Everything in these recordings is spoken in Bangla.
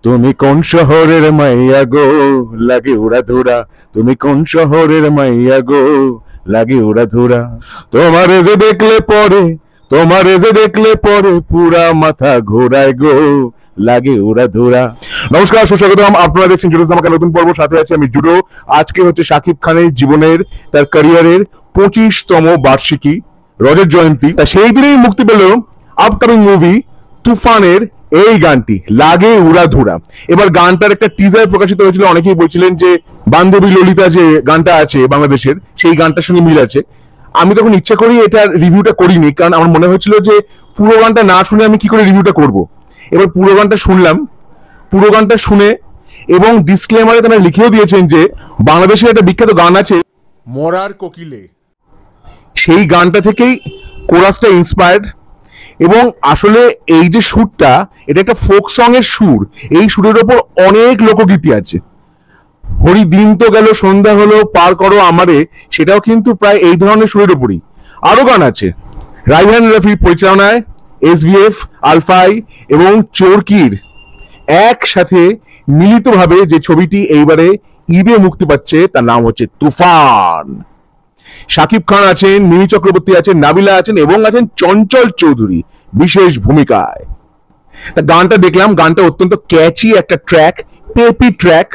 তুমি কোন শহরের মাইয়া গো, লাগে উড়াধুরা। তুমি কোন শহরের মাইয়া গো, লাগে উড়াধুরা। তোমারে যে দেখলে পরে, তোমারে যে দেখলে পরে পুরা মাথা ঘোরায় গো, লাগে উড়াধুরা। নমস্কার, সুস্বাগতম। আপনারা দেখছেন জুডো ধামাকা নতুন পর্ব। সাথে আছি আমি জুডো। আজকে হচ্ছে শাকিব খানের জীবনের, তার ক্যারিয়ারের 25তম বার্ষিকী, রজত জয়ন্তী। তা সেই দিনেই মুক্তি পেল আপকামিং মুভি তুফানের এই গানটি, লাগে উড়াধুরা। এবার গানটার একটা টিজার প্রকাশিত হয়েছিল। অনেকেই বলছিলেন যে বান্ধবী ললিতা যে গানটা আছে বাংলাদেশের, সেই গানটার সঙ্গে মিল আছে। আমি তখন ইচ্ছা করি এটার রিভিউটা করিনি, কারণ আমার মনে হয়েছিল যে পুরো গানটা না শুনে আমি কি করে রিভিউটা করব। এবার পুরো গানটা শুনলাম। পুরো গানটা শুনে এবং ডিসক্লেমারে তারা লিখেও দিয়েছেন যে বাংলাদেশের একটা বিখ্যাত গান আছে মরার কোকিলে, সেই গানটা থেকেই কোরাসটা ইন্সপায়ার্ড। এবং আসলে এই যে সুরটা, এটা একটা ফোক সং এর সুর। এই সুরের ওপর অনেক লোকগীতি আছে। হরি দিন তো গেল, সন্ধ্যা হলো, পার করো আমারে, সেটাও কিন্তু প্রায় এই ধরনের সুরের ওপরই। আরো গান আছে রাইহান রাফির পরিচালনায়, এসভিএফ, আলফাই এবং চোরকির একসাথে মিলিতভাবে যে ছবিটি এইবারে ঈদে মুক্তি পাচ্ছে, তার নাম হচ্ছে তুফান। শাকিব খান আছেন, মিমি চক্রবর্তী আছেন, নাবিলা আছেন এবং আছেন চঞ্চল চৌধুরী বিশেষ ভূমিকায়। তা গানটা দেখলাম, গানটা অত্যন্ত ক্যাচি একটা ট্র্যাক, পেপি ট্র্যাক,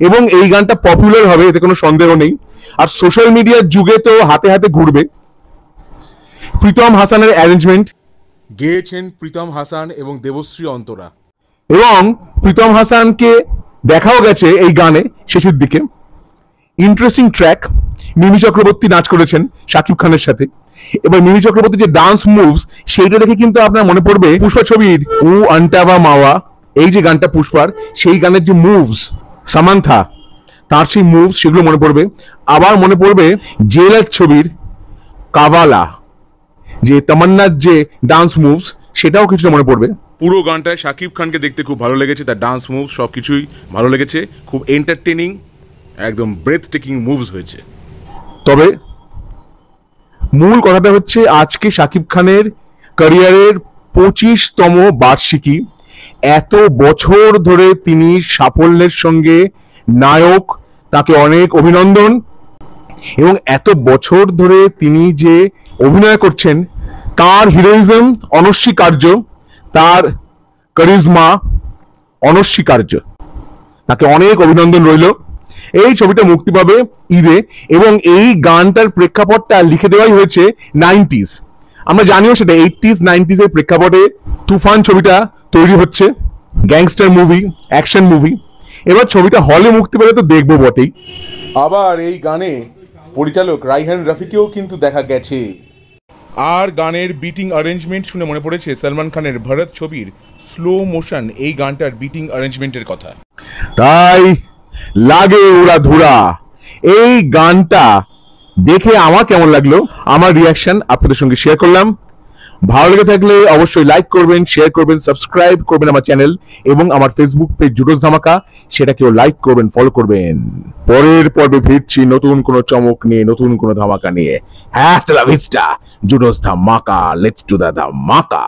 এবং এই গানটা পপুলার হবে এতে কোনো সন্দেহ নেই। আর সোশ্যাল মিডিয়ার যুগে তো হাতে হাতে ঘুরবে। প্রীতম হাসানের অ্যারেঞ্জমেন্ট, গেয়েছেন প্রীতম হাসান এবং দেবশ্রী অন্তরা। এবং প্রীতম হাসানকে দেখাও গেছে এই গানে শেষের দিকে। Interesting track. মিমি চক্রবর্তী নাচ করেছেন শাকিব খানের সাথে। এবার মিমি চক্রবর্তী যে ডান্স মুভস, সেইটা দেখে কিন্তু আপনার মনে পড়বে পুষ্পা ছবির উ আন্টাবা মাওয়া, এই যে গানটা পুষ্পার, সেই গানের যে মুভস, সামান্থা তার সেই মুভস, সেগুলো মনে পড়বে। আবার মনে পড়বে জেলার ছবির কাবালা, যে তামান্নার যে ডান্স মুভস, সেটাও কিছুটা মনে পড়বে। পুরো গানটায় শাকিব খানকে দেখতে খুব ভালো লেগেছে, তার ডান্স মুভ সবকিছুই ভালো লেগেছে। খুব এন্টারটেনিং, একদম ব্রেথ টেকিং মুভস হয়েছে। তবে মূল কথাটা হচ্ছে আজকে শাকিব খানের ক্যারিয়ারের 25তম বার্ষিকী। এত বছর ধরে তিনি সাফল্যের সঙ্গে নায়ক, তাকে অনেক অভিনন্দন। এবং এত বছর ধরে তিনি যে অভিনয় করছেন, তার হিরোইজম অনস্বীকার্য, তার কারিজমা অনস্বীকার্য। তাকে অনেক অভিনন্দন রইল। এই ছবিটা মুক্তি পাবে ঈদে, এবং এই গানটার প্রেক্ষাপটটা লিখে দেওয়াই হয়েছে 90s। আমরা জানিও সেটা 80s 90s এর প্রেক্ষাপটে তুফান ছবিটা তৈরি হচ্ছে। Gangster movie, action movie. এবার ছবিটা হলে মুক্তি পেলে তো দেখবো বটেই। আবার এই গানে পরিচালক রাইহান রাফিকেও কিন্তু দেখা গেছে। আর গানের বিটিং অ্যারেঞ্জমেন্ট শুনে মনে পড়েছে সলমান খানের ভরত ছবির স্লো মোশন এই গানটার বিটিং অ্যারেঞ্জমেন্টের কথা। তাই লাগে উড়াধুরা এই গানটা দেখে আমার কেমন লাগলো, আমার রিয়াকশন আপনাদের সঙ্গে শেয়ার করলাম। ভালো লেগে থাকলে অবশ্যই লাইক করবেন, শেয়ার করবেন, সাবস্ক্রাইব করবেন আমার চ্যানেল এবং আমার ফেসবুক পেজ জুডোস ধামাকা, সেটাকেও লাইক করবেন, ফলো করবেন। পরের পর্বে ফিরছি নতুন কোনো চমক নিয়ে, নতুন কোনো ধামাকা নিয়ে। হ্যাঁ, জুডোস ধামাকা, লেটস ডু দ্য ধামাকা।